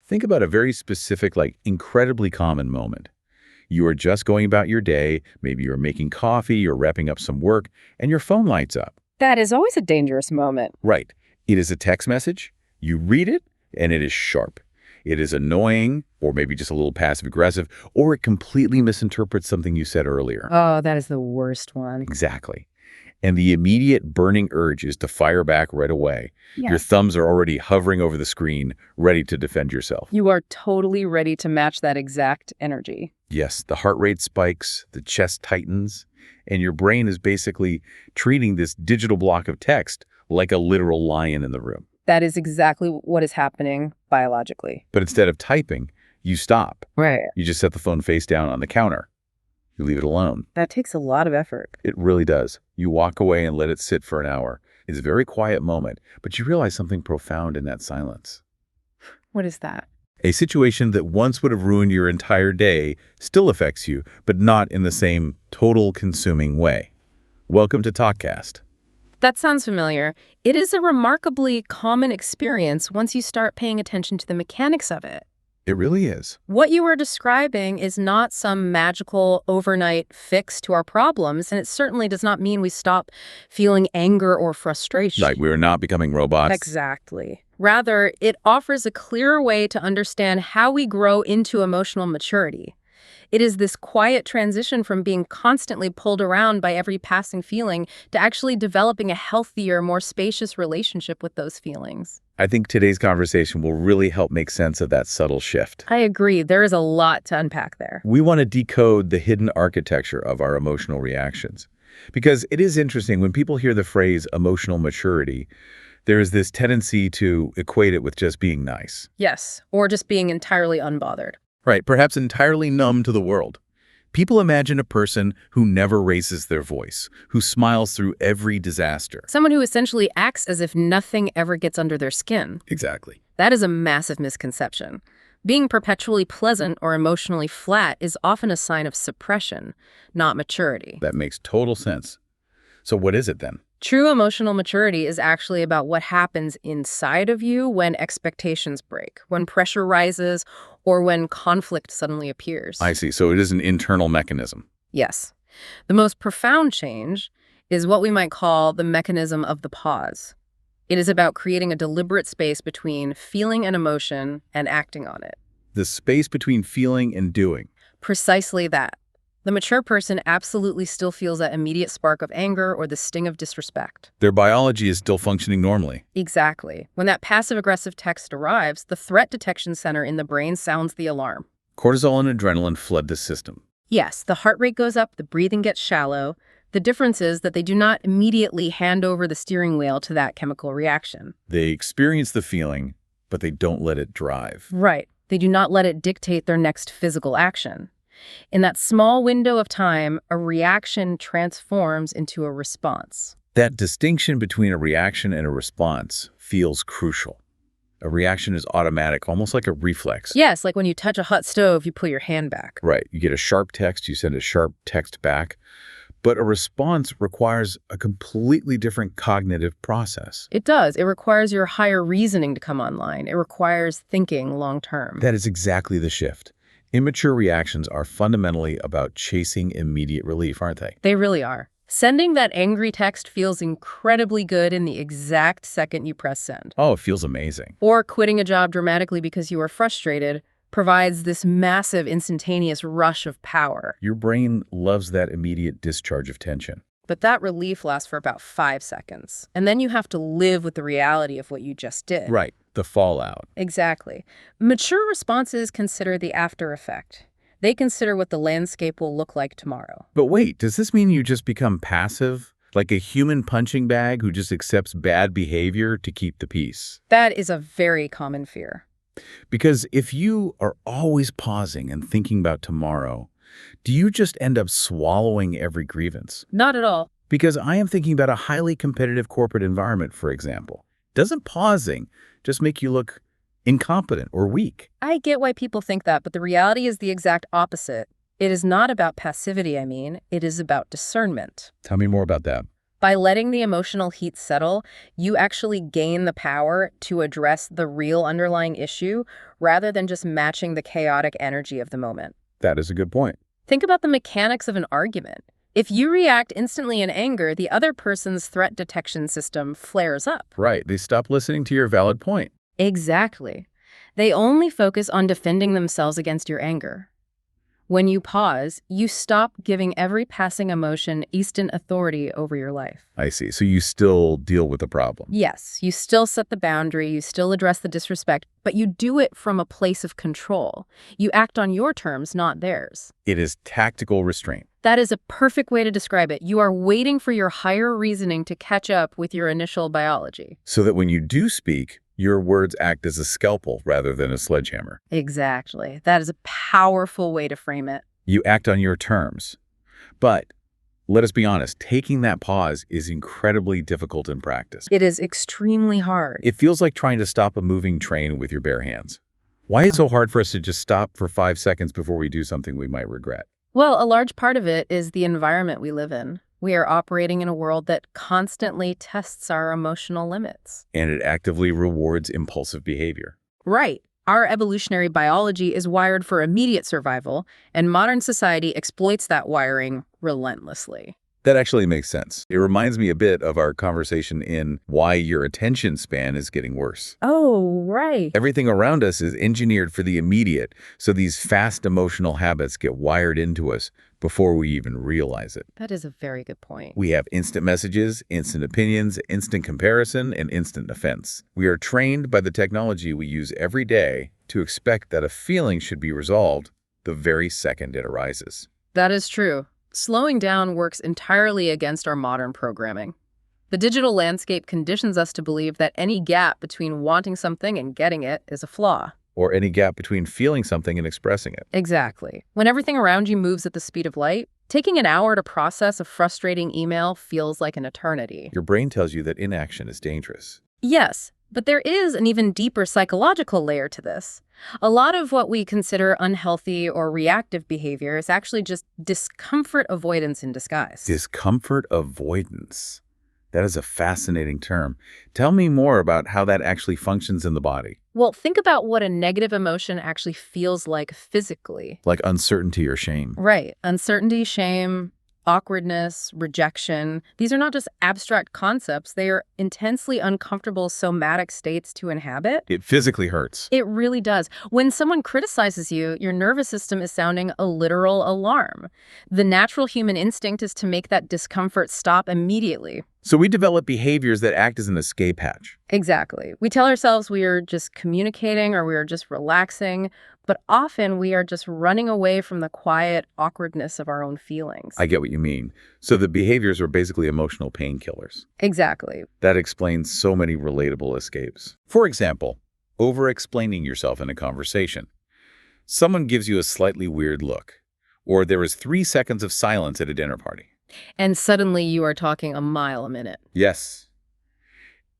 Think about a very specific, incredibly common moment. You are just going about your day, maybe you're making coffee, you're wrapping up some work, and your phone lights up. That is always a dangerous moment. Right. It is a text message. You read it, and it is sharp. It is annoying, or maybe just a little passive-aggressive, or it completely misinterprets something you said earlier. Oh, that is the worst one. Exactly. And the immediate burning urge is to fire back right away. Yes. Your thumbs are already hovering over the screen, ready to defend yourself. You are totally ready to match that exact energy. Yes, the heart rate spikes, the chest tightens, and your brain is basically treating this digital block of text like a literal lion in the room. That is exactly what is happening biologically. But instead of typing, you stop. Right. You just set the phone face down on the counter. You leave it alone. That takes a lot of effort. It really does. You walk away and let it sit for an hour. It's a very quiet moment, but you realize something profound in that silence. What is that? A situation that once would have ruined your entire day still affects you, but not in the same total consuming way. Welcome to TalkKast. That sounds familiar. It is a remarkably common experience once you start paying attention to the mechanics of it. It really is. What you are describing is not some magical overnight fix to our problems, and it certainly does not mean we stop feeling anger or frustration. Like we're not becoming robots. Exactly. Rather, it offers a clearer way to understand how we grow into emotional maturity. It is this quiet transition from being constantly pulled around by every passing feeling to actually developing a healthier, more spacious relationship with those feelings. I think today's conversation will really help make sense of that subtle shift. I agree. There is a lot to unpack there. We want to decode the hidden architecture of our emotional reactions. Because it is interesting, when people hear the phrase emotional maturity, there is this tendency to equate it with just being nice. Yes, or just being entirely unbothered. Right, perhaps entirely numb to the world. People imagine a person who never raises their voice, who smiles through every disaster. Someone who essentially acts as if nothing ever gets under their skin. Exactly. That is a massive misconception. Being perpetually pleasant or emotionally flat is often a sign of suppression, not maturity. That makes total sense. So what is it then? True emotional maturity is actually about what happens inside of you when expectations break, when pressure rises, or when conflict suddenly appears. I see. So it is an internal mechanism. Yes. The most profound change is what we might call the mechanism of the pause. It is about creating a deliberate space between feeling an emotion and acting on it. The space between feeling and doing. Precisely that. The mature person absolutely still feels that immediate spark of anger or the sting of disrespect. Their biology is still functioning normally. Exactly. When that passive-aggressive text arrives, the threat detection center in the brain sounds the alarm. Cortisol and adrenaline flood the system. Yes, the heart rate goes up, the breathing gets shallow. The difference is that they do not immediately hand over the steering wheel to that chemical reaction. They experience the feeling, but they don't let it drive. Right. They do not let it dictate their next physical action. In that small window of time, a reaction transforms into a response. That distinction between a reaction and a response feels crucial. A reaction is automatic, almost like a reflex. Yes, like when you touch a hot stove, you pull your hand back. Right. You get a sharp text, you send a sharp text back. But a response requires a completely different cognitive process. It does. It requires your higher reasoning to come online. It requires thinking long term. That is exactly the shift. Immature reactions are fundamentally about chasing immediate relief, aren't they? They really are. Sending that angry text feels incredibly good in the exact second you press send. Oh, it feels amazing. Or quitting a job dramatically because you are frustrated provides this massive instantaneous rush of power. Your brain loves that immediate discharge of tension. But that relief lasts for about 5 seconds. And then you have to live with the reality of what you just did. Right, the fallout. Exactly. Mature responses consider the after effect. They consider what the landscape will look like tomorrow. But wait, does this mean you just become passive? Like a human punching bag who just accepts bad behavior to keep the peace? That is a very common fear. Because if you are always pausing and thinking about tomorrow, do you just end up swallowing every grievance? Not at all. Because I am thinking about a highly competitive corporate environment, for example. Doesn't pausing just make you look incompetent or weak? I get why people think that, but the reality is the exact opposite. It is not about passivity, it is about discernment. Tell me more about that. By letting the emotional heat settle, you actually gain the power to address the real underlying issue rather than just matching the chaotic energy of the moment. That is a good point. Think about the mechanics of an argument. If you react instantly in anger, the other person's threat detection system flares up. Right. They stop listening to your valid point. Exactly. They only focus on defending themselves against your anger. When you pause, you stop giving every passing emotion instant authority over your life. I see. So you still deal with the problem. Yes, you still set the boundary, you still address the disrespect, but you do it from a place of control. You act on your terms, not theirs. It is tactical restraint. That is a perfect way to describe it. You are waiting for your higher reasoning to catch up with your initial biology. So that when you do speak, your words act as a scalpel rather than a sledgehammer. Exactly. That is a powerful way to frame it. You act on your terms. But let us be honest, taking that pause is incredibly difficult in practice. It is extremely hard. It feels like trying to stop a moving train with your bare hands. Why is it so hard for us to just stop for 5 seconds before we do something we might regret? Well, a large part of it is the environment we live in. We are operating in a world that constantly tests our emotional limits. And it actively rewards impulsive behavior. Right. Our evolutionary biology is wired for immediate survival, and modern society exploits that wiring relentlessly. That actually makes sense. It reminds me a bit of our conversation in Why Your Attention Span is Getting Worse. Oh, right. Everything around us is engineered for the immediate, so these fast emotional habits get wired into us before we even realize it. That is a very good point. We have instant messages, instant opinions, instant comparison, and instant offense. We are trained by the technology we use every day to expect that a feeling should be resolved the very second it arises. That is true. Slowing down works entirely against our modern programming. The digital landscape conditions us to believe that any gap between wanting something and getting it is a flaw. Or any gap between feeling something and expressing it. Exactly. When everything around you moves at the speed of light, taking an hour to process a frustrating email feels like an eternity. Your brain tells you that inaction is dangerous. Yes, but there is an even deeper psychological layer to this. A lot of what we consider unhealthy or reactive behavior is actually just discomfort avoidance in disguise. Discomfort avoidance. That is a fascinating term. Tell me more about how that actually functions in the body. Well, think about what a negative emotion actually feels like physically. Like uncertainty or shame. Right. Uncertainty, shame, awkwardness, rejection. These are not just abstract concepts. They are intensely uncomfortable somatic states to inhabit. It physically hurts. It really does. When someone criticizes you, your nervous system is sounding a literal alarm. The natural human instinct is to make that discomfort stop immediately. So we develop behaviors that act as an escape hatch. Exactly. We tell ourselves we are just communicating or we are just relaxing, but often we are just running away from the quiet awkwardness of our own feelings. I get what you mean. So the behaviors are basically emotional painkillers. Exactly. That explains so many relatable escapes. For example, over-explaining yourself in a conversation. Someone gives you a slightly weird look, or there is 3 seconds of silence at a dinner party. And suddenly you are talking a mile a minute. Yes.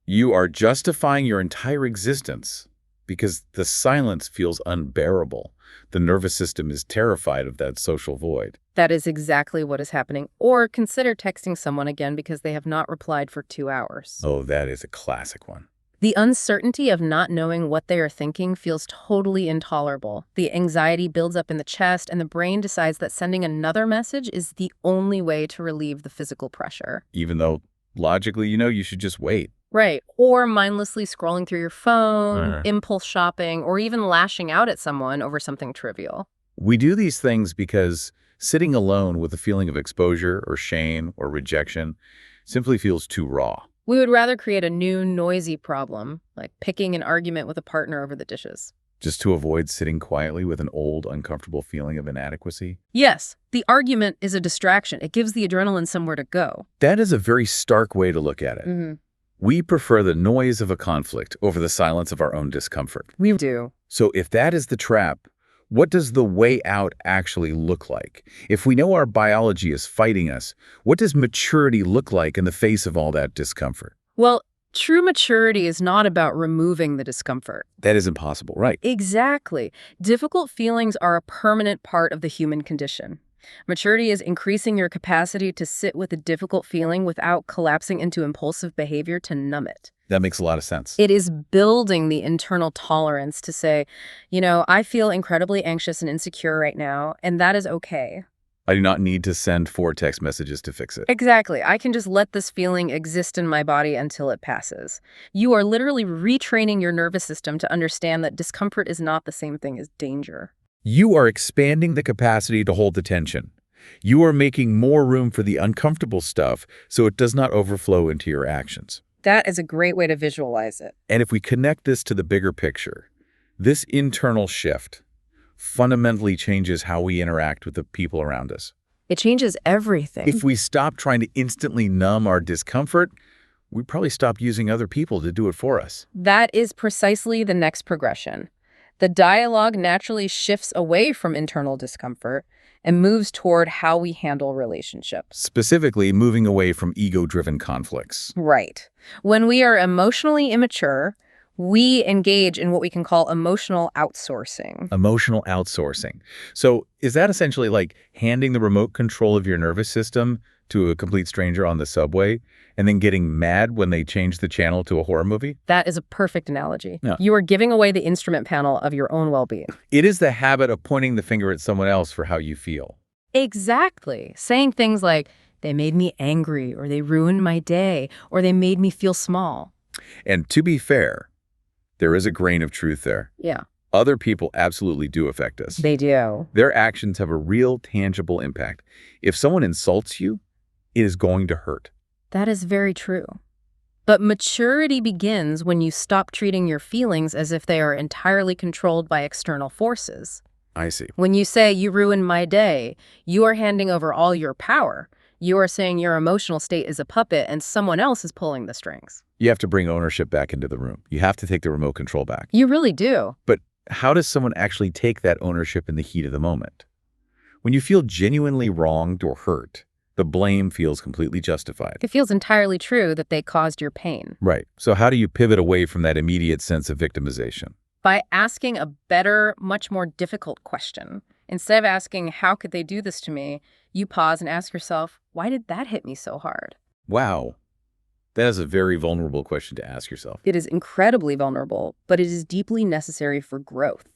You are justifying your entire existence because the silence feels unbearable. The nervous system is terrified of that social void. That is exactly what is happening. Or consider texting someone again because they have not replied for 2 hours. Oh, that is a classic one. The uncertainty of not knowing what they are thinking feels totally intolerable. The anxiety builds up in the chest, and the brain decides that sending another message is the only way to relieve the physical pressure. Even though logically, you should just wait. Right. Or mindlessly scrolling through your phone, impulse shopping, or even lashing out at someone over something trivial. We do these things because sitting alone with a feeling of exposure or shame or rejection simply feels too raw. We would rather create a new, noisy problem, like picking an argument with a partner over the dishes. Just to avoid sitting quietly with an old, uncomfortable feeling of inadequacy? Yes, the argument is a distraction. It gives the adrenaline somewhere to go. That is a very stark way to look at it. We prefer the noise of a conflict over the silence of our own discomfort. We do. So if that is the trap, what does the way out actually look like? If we know our biology is fighting us, what does maturity look like in the face of all that discomfort? Well, true maturity is not about removing the discomfort. That is impossible, right? Exactly. Difficult feelings are a permanent part of the human condition. Maturity is increasing your capacity to sit with a difficult feeling without collapsing into impulsive behavior to numb it. That makes a lot of sense. It is building the internal tolerance to say, I feel incredibly anxious and insecure right now, and that is okay. I do not need to send 4 text messages to fix it. Exactly. I can just let this feeling exist in my body until it passes. You are literally retraining your nervous system to understand that discomfort is not the same thing as danger. You are expanding the capacity to hold the tension. You are making more room for the uncomfortable stuff so it does not overflow into your actions. That is a great way to visualize it. And if we connect this to the bigger picture, this internal shift fundamentally changes how we interact with the people around us. It changes everything. If we stop trying to instantly numb our discomfort, we probably stop using other people to do it for us. That is precisely the next progression. The dialogue naturally shifts away from internal discomfort and moves toward how we handle relationships. Specifically, moving away from ego-driven conflicts. Right. When we are emotionally immature, we engage in what we can call emotional outsourcing. Emotional outsourcing. So is that essentially like handing the remote control of your nervous system to a complete stranger on the subway and then getting mad when they change the channel to a horror movie? That is a perfect analogy. Yeah. You are giving away the instrument panel of your own well-being. It is the habit of pointing the finger at someone else for how you feel. Exactly. Saying things like, they made me angry, or they ruined my day, or they made me feel small. And to be fair, there is a grain of truth there. Yeah. Other people absolutely do affect us. They do. Their actions have a real, tangible impact. If someone insults you, it is going to hurt. That is very true. But maturity begins when you stop treating your feelings as if they are entirely controlled by external forces. I see. When you say, you ruined my day, you are handing over all your power. You are saying your emotional state is a puppet and someone else is pulling the strings. You have to bring ownership back into the room. You have to take the remote control back. You really do. But how does someone actually take that ownership in the heat of the moment? When you feel genuinely wronged or hurt, the blame feels completely justified. It feels entirely true that they caused your pain. Right. So how do you pivot away from that immediate sense of victimization? By asking a better, much more difficult question. Instead of asking, how could they do this to me, you pause and ask yourself, why did that hit me so hard? Wow. That is a very vulnerable question to ask yourself. It is incredibly vulnerable, but it is deeply necessary for growth.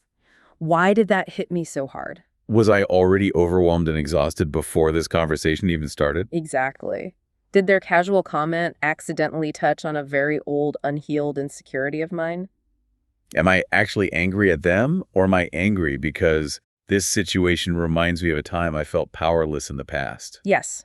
Why did that hit me so hard? Was I already overwhelmed and exhausted before this conversation even started? Exactly. Did their casual comment accidentally touch on a very old, unhealed insecurity of mine? Am I actually angry at them, or am I angry because this situation reminds me of a time I felt powerless in the past? Yes.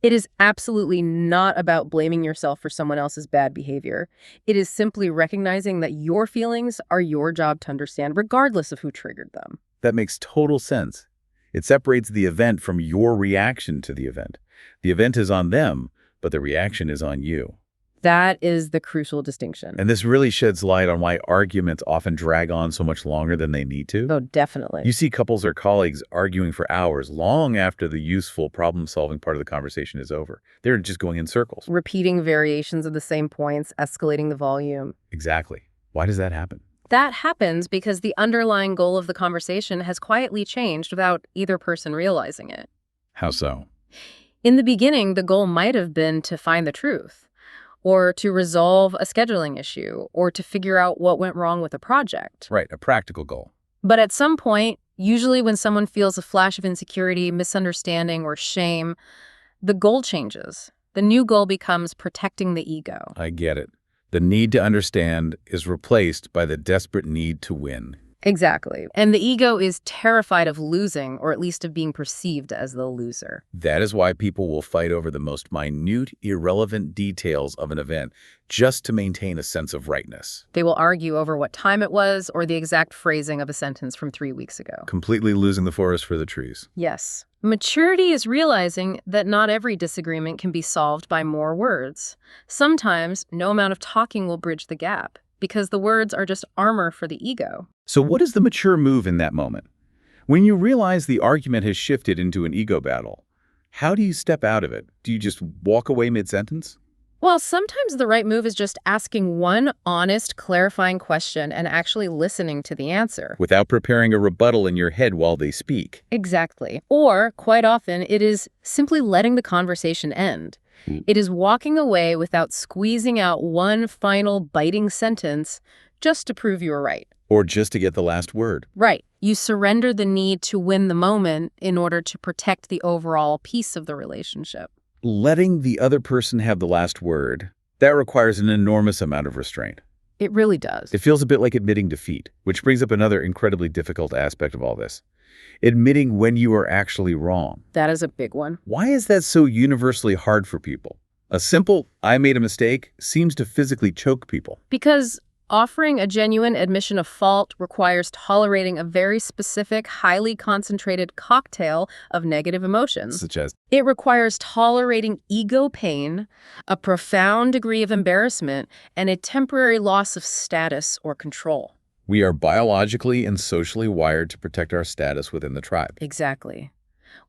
It is absolutely not about blaming yourself for someone else's bad behavior. It is simply recognizing that your feelings are your job to understand, regardless of who triggered them. That makes total sense. It separates the event from your reaction to the event. The event is on them, but the reaction is on you. That is the crucial distinction. And this really sheds light on why arguments often drag on so much longer than they need to. Oh, definitely. You see couples or colleagues arguing for hours long after the useful problem-solving part of the conversation is over. They're just going in circles. Repeating variations of the same points, escalating the volume. Exactly. Why does that happen? That happens because the underlying goal of the conversation has quietly changed without either person realizing it. How so? In the beginning, the goal might have been to find the truth, or to resolve a scheduling issue, or to figure out what went wrong with a project. Right, a practical goal. But at some point, usually when someone feels a flash of insecurity, misunderstanding, or shame, the goal changes. The new goal becomes protecting the ego. I get it. The need to understand is replaced by the desperate need to win. Exactly. And the ego is terrified of losing, or at least of being perceived as the loser. That is why people will fight over the most minute, irrelevant details of an event just to maintain a sense of rightness. They will argue over what time it was or the exact phrasing of a sentence from 3 weeks ago. Completely losing the forest for the trees. Yes. Maturity is realizing that not every disagreement can be solved by more words. Sometimes, no amount of talking will bridge the gap, because the words are just armor for the ego. So what is the mature move in that moment? When you realize the argument has shifted into an ego battle, how do you step out of it? Do you just walk away mid-sentence? Well, sometimes the right move is just asking one honest, clarifying question and actually listening to the answer. Without preparing a rebuttal in your head while they speak. Exactly. Or, quite often, it is simply letting the conversation end. It is walking away without squeezing out one final biting sentence just to prove you were right. Or just to get the last word. Right. You surrender the need to win the moment in order to protect the overall peace of the relationship. Letting the other person have the last word, that requires an enormous amount of restraint. It really does. It feels a bit like admitting defeat, which brings up another incredibly difficult aspect of all this. Admitting when you are actually wrong. That is a big one. Why is that so universally hard for people? A simple, I made a mistake, seems to physically choke people. Because offering a genuine admission of fault requires tolerating a very specific, highly concentrated cocktail of negative emotions. Such as, It requires tolerating ego pain, a profound degree of embarrassment, and a temporary loss of status or control. we are biologically and socially wired to protect our status within the tribe. Exactly.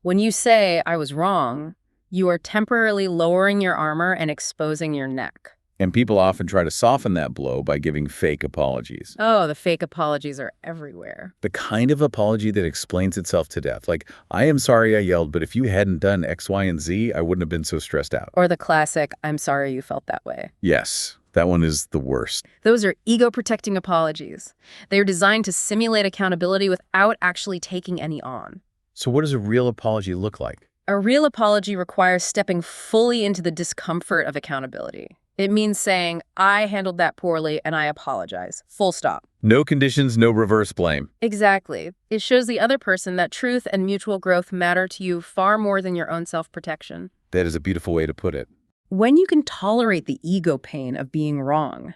When you say, I was wrong, you are temporarily lowering your armor and exposing your neck. And people often try to soften that blow by giving fake apologies. Oh, the fake apologies are everywhere. The kind of apology that explains itself to death. Like, I am sorry I yelled, but if you hadn't done X, Y, and Z, I wouldn't have been so stressed out. Or the classic, I'm sorry you felt that way. Yes, that one is the worst. Those are ego-protecting apologies. They are designed to simulate accountability without actually taking any on. So what does a real apology look like? A real apology requires stepping fully into the discomfort of accountability. It means saying, I handled that poorly and I apologize. Full stop. No conditions, no reverse blame. Exactly. It shows the other person that truth and mutual growth matter to you far more than your own self-protection. That is a beautiful way to put it. When you can tolerate the ego pain of being wrong,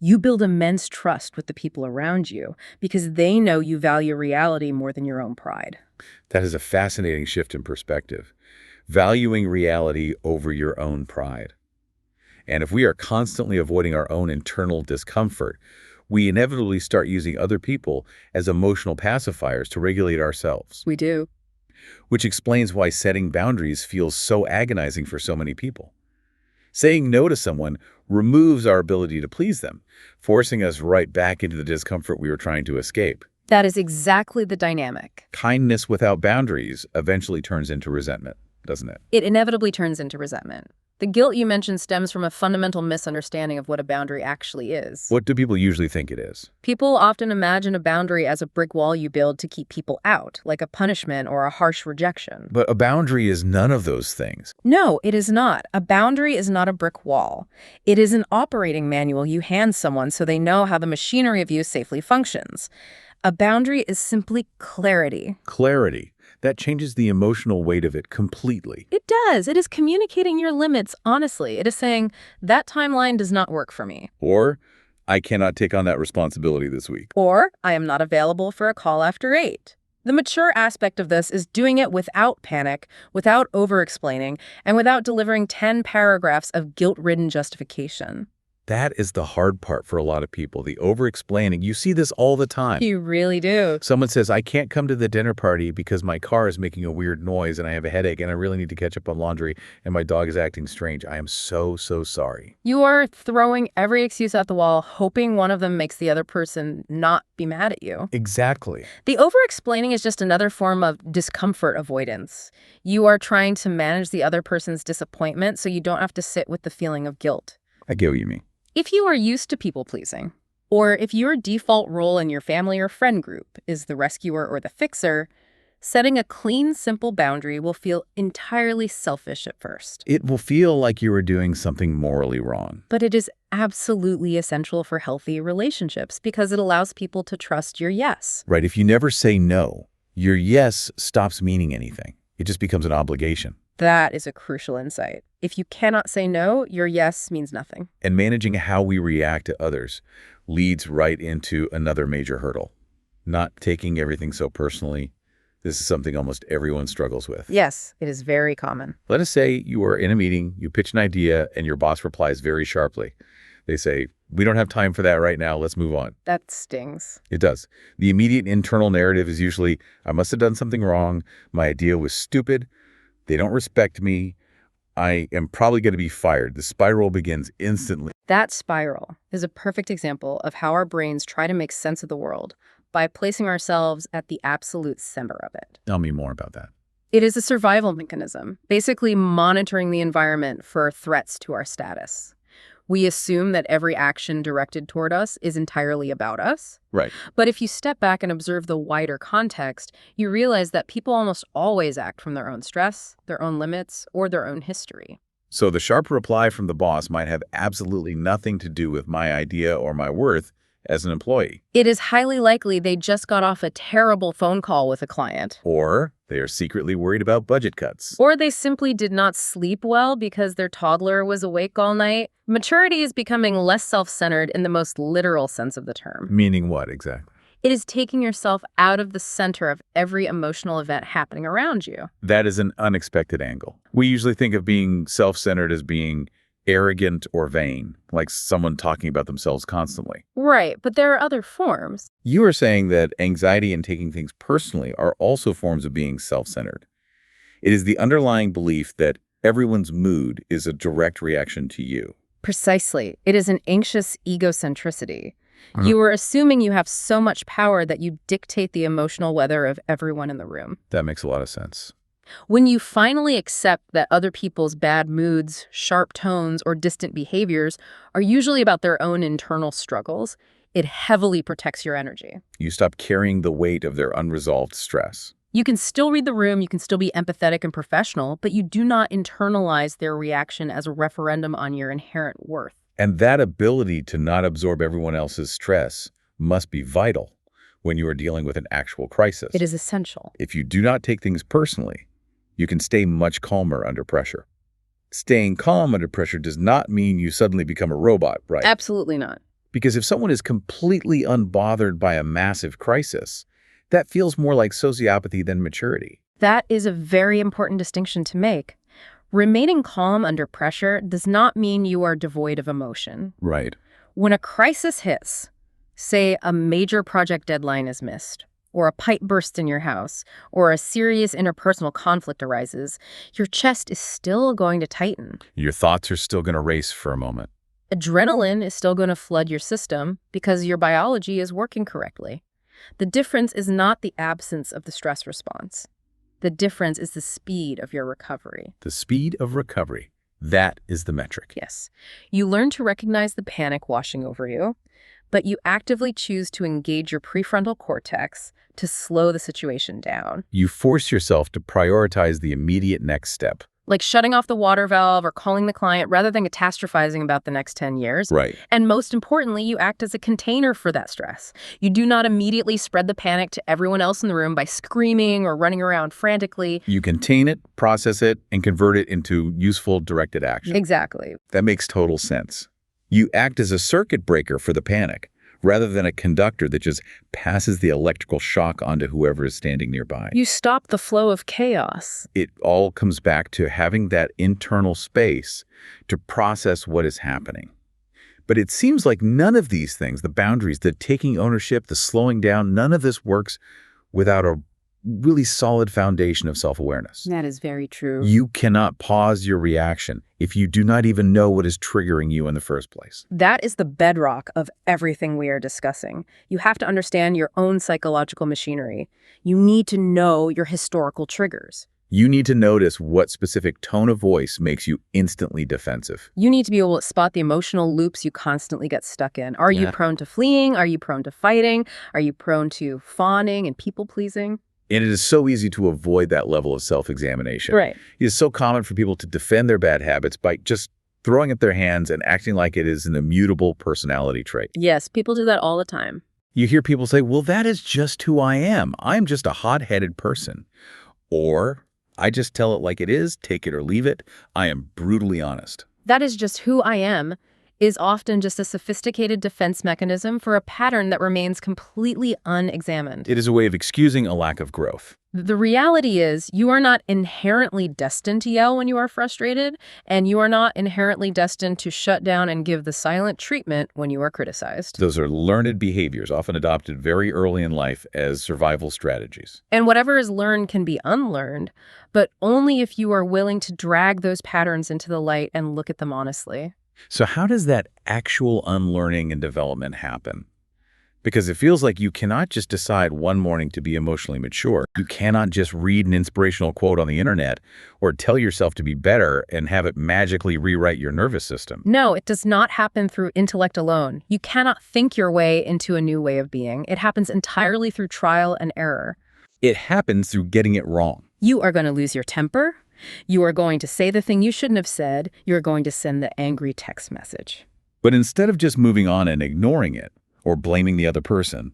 you build immense trust with the people around you because they know you value reality more than your own pride. That is a fascinating shift in perspective. Valuing reality over your own pride. And if we are constantly avoiding our own internal discomfort, we inevitably start using other people as emotional pacifiers to regulate ourselves. We do. Which explains why setting boundaries feels so agonizing for so many people. Saying no to someone removes our ability to please them, forcing us right back into the discomfort we were trying to escape. That is exactly the dynamic. Kindness without boundaries eventually turns into resentment, doesn't it? It inevitably turns into resentment. The guilt you mentioned stems from a fundamental misunderstanding of what a boundary actually is. What do people usually think it is? People often imagine a boundary as a brick wall you build to keep people out, like a punishment or a harsh rejection. But a boundary is none of those things. No, it is not. A boundary is not a brick wall. It is an operating manual you hand someone so they know how the machinery of you safely functions. A boundary is simply clarity. Clarity. That changes the emotional weight of it completely. It does. It is communicating your limits honestly. It is saying, that timeline does not work for me. Or, I cannot take on that responsibility this week. Or, I am not available for a call after 8. The mature aspect of this is doing it without panic, without over-explaining, and without delivering 10 paragraphs of guilt-ridden justification. That is the hard part for a lot of people, the over-explaining. You see this all the time. You really do. Someone says, I can't come to the dinner party because my car is making a weird noise and I have a headache and I really need to catch up on laundry and my dog is acting strange. I am so, so sorry. You are throwing every excuse at the wall, hoping one of them makes the other person not be mad at you. Exactly. The over-explaining is just another form of discomfort avoidance. You are trying to manage the other person's disappointment so you don't have to sit with the feeling of guilt. I get what you mean. If you are used to people-pleasing, or if your default role in your family or friend group is the rescuer or the fixer, setting a clean, simple boundary will feel entirely selfish at first. It will feel like you are doing something morally wrong. But it is absolutely essential for healthy relationships because it allows people to trust your yes. Right, if you never say no, your yes stops meaning anything. It just becomes an obligation. That is a crucial insight. If you cannot say no, your yes means nothing. And managing how we react to others leads right into another major hurdle. Not taking everything so personally. This is something almost everyone struggles with. Yes, it is very common. Let us say you are in a meeting, you pitch an idea, and your boss replies very sharply. They say, we don't have time for that right now, let's move on. That stings. It does. The immediate internal narrative is usually, I must have done something wrong, my idea was stupid, they don't respect me, I am probably going to be fired. The spiral begins instantly. That spiral is a perfect example of how our brains try to make sense of the world by placing ourselves at the absolute center of it. Tell me more about that. It is a survival mechanism, basically monitoring the environment for threats to our status. We assume that every action directed toward us is entirely about us. Right. But if you step back and observe the wider context, you realize that people almost always act from their own stress, their own limits, or their own history. So the sharp reply from the boss might have absolutely nothing to do with my idea or my worth as an employee. It is highly likely they just got off a terrible phone call with a client. Or they are secretly worried about budget cuts. Or they simply did not sleep well because their toddler was awake all night. Maturity is becoming less self-centered in the most literal sense of the term. Meaning what exactly? It is taking yourself out of the center of every emotional event happening around you. That is an unexpected angle. We usually think of being self-centered as being arrogant or vain, like someone talking about themselves constantly. Right, but there are other forms. You are saying that anxiety and taking things personally are also forms of being self-centered. It is the underlying belief that everyone's mood is a direct reaction to you. Precisely. It is an anxious egocentricity. You are assuming you have so much power that you dictate the emotional weather of everyone in the room. That makes a lot of sense. When you finally accept that other people's bad moods, sharp tones, or distant behaviors are usually about their own internal struggles, it heavily protects your energy. You stop carrying the weight of their unresolved stress. You can still read the room, you can still be empathetic and professional, but you do not internalize their reaction as a referendum on your inherent worth. And that ability to not absorb everyone else's stress must be vital when you are dealing with an actual crisis. It is essential. If you do not take things personally, you can stay much calmer under pressure. Staying calm under pressure does not mean you suddenly become a robot, right? Absolutely not. Because if someone is completely unbothered by a massive crisis, that feels more like sociopathy than maturity. That is a very important distinction to make. Remaining calm under pressure does not mean you are devoid of emotion. Right. When a crisis hits, say a major project deadline is missed, or a pipe bursts in your house, or a serious interpersonal conflict arises, your chest is still going to tighten. Your thoughts are still going to race for a moment. Adrenaline is still going to flood your system because your biology is working correctly. The difference is not the absence of the stress response. The difference is the speed of your recovery. The speed of recovery. That is the metric. Yes. You learn to recognize the panic washing over you, but you actively choose to engage your prefrontal cortex to slow the situation down. You force yourself to prioritize the immediate next step. Like shutting off the water valve or calling the client rather than catastrophizing about the next 10 years. Right. And most importantly, you act as a container for that stress. You do not immediately spread the panic to everyone else in the room by screaming or running around frantically. You contain it, process it, and convert it into useful directed action. Exactly. That makes total sense. You act as a circuit breaker for the panic, rather than a conductor that just passes the electrical shock onto whoever is standing nearby. You stop the flow of chaos. It all comes back to having that internal space to process what is happening. But it seems like none of these things, the boundaries, the taking ownership, the slowing down, none of this works without a really solid foundation of self-awareness. That is very true. You cannot pause your reaction if you do not even know what is triggering you in the first place. That is the bedrock of everything we are discussing. You have to understand your own psychological machinery. You need to know your historical triggers. You need to notice what specific tone of voice makes you instantly defensive. You need to be able to spot the emotional loops you constantly get stuck in. Are you prone to fleeing? Are you prone to fighting? Are you prone to fawning and people-pleasing? And it is so easy to avoid that level of self-examination. Right. It is so common for people to defend their bad habits by just throwing up their hands and acting like it is an immutable personality trait. Yes, people do that all the time. You hear people say, well, that is just who I am. I'm just a hot-headed person. Or, I just tell it like it is, take it or leave it. I am brutally honest. That is just who I am is often just a sophisticated defense mechanism for a pattern that remains completely unexamined. It is a way of excusing a lack of growth. The reality is, you are not inherently destined to yell when you are frustrated, and you are not inherently destined to shut down and give the silent treatment when you are criticized. Those are learned behaviors, often adopted very early in life as survival strategies. And whatever is learned can be unlearned, but only if you are willing to drag those patterns into the light and look at them honestly. So how does that actual unlearning and development happen? Because it feels like you cannot just decide one morning to be emotionally mature. You cannot just read an inspirational quote on the internet or tell yourself to be better and have it magically rewrite your nervous system. No, it does not happen through intellect alone. You cannot think your way into a new way of being. It happens entirely through trial and error. It happens through getting it wrong. You are going to lose your temper. You are going to say the thing you shouldn't have said. You're going to send the angry text message. But instead of just moving on and ignoring it, or blaming the other person,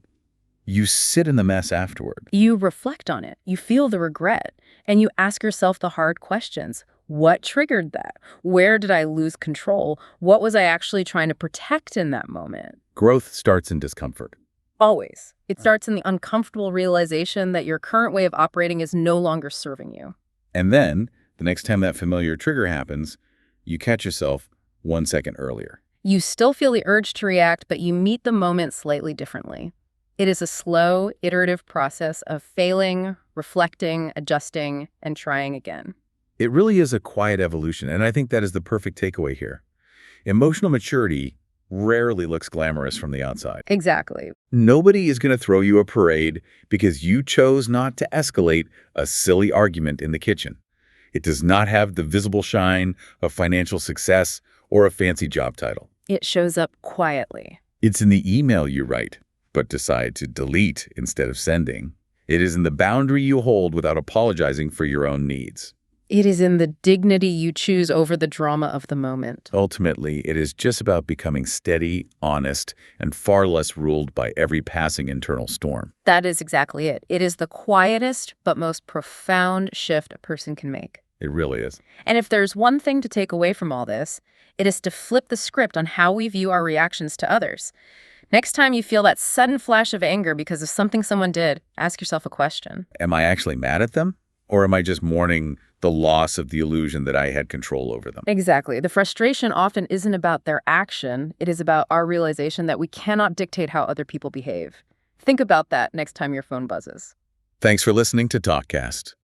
you sit in the mess afterward. You reflect on it, you feel the regret, and you ask yourself the hard questions. What triggered that? Where did I lose control? What was I actually trying to protect in that moment? Growth starts in discomfort. Always. It starts in the uncomfortable realization that your current way of operating is no longer serving you. And then, the next time that familiar trigger happens, you catch yourself 1 second earlier. You still feel the urge to react, but you meet the moment slightly differently. It is a slow, iterative process of failing, reflecting, adjusting, and trying again. It really is a quiet evolution, and I think that is the perfect takeaway here. Emotional maturity rarely looks glamorous from the outside. Exactly. Nobody is going to throw you a parade because you chose not to escalate a silly argument in the kitchen. It does not have the visible shine of financial success or a fancy job title. It shows up quietly. It's in the email you write, but decide to delete instead of sending. It is in the boundary you hold without apologizing for your own needs. It is in the dignity you choose over the drama of the moment. Ultimately, it is just about becoming steady, honest, and far less ruled by every passing internal storm. That is exactly it. It is the quietest but most profound shift a person can make. It really is. And if there's one thing to take away from all this, it is to flip the script on how we view our reactions to others. Next time you feel that sudden flash of anger because of something someone did, ask yourself a question. Am I actually mad at them? Or am I just mourning the loss of the illusion that I had control over them? Exactly. The frustration often isn't about their action. It is about our realization that we cannot dictate how other people behave. Think about that next time your phone buzzes. Thanks for listening to TalkKast.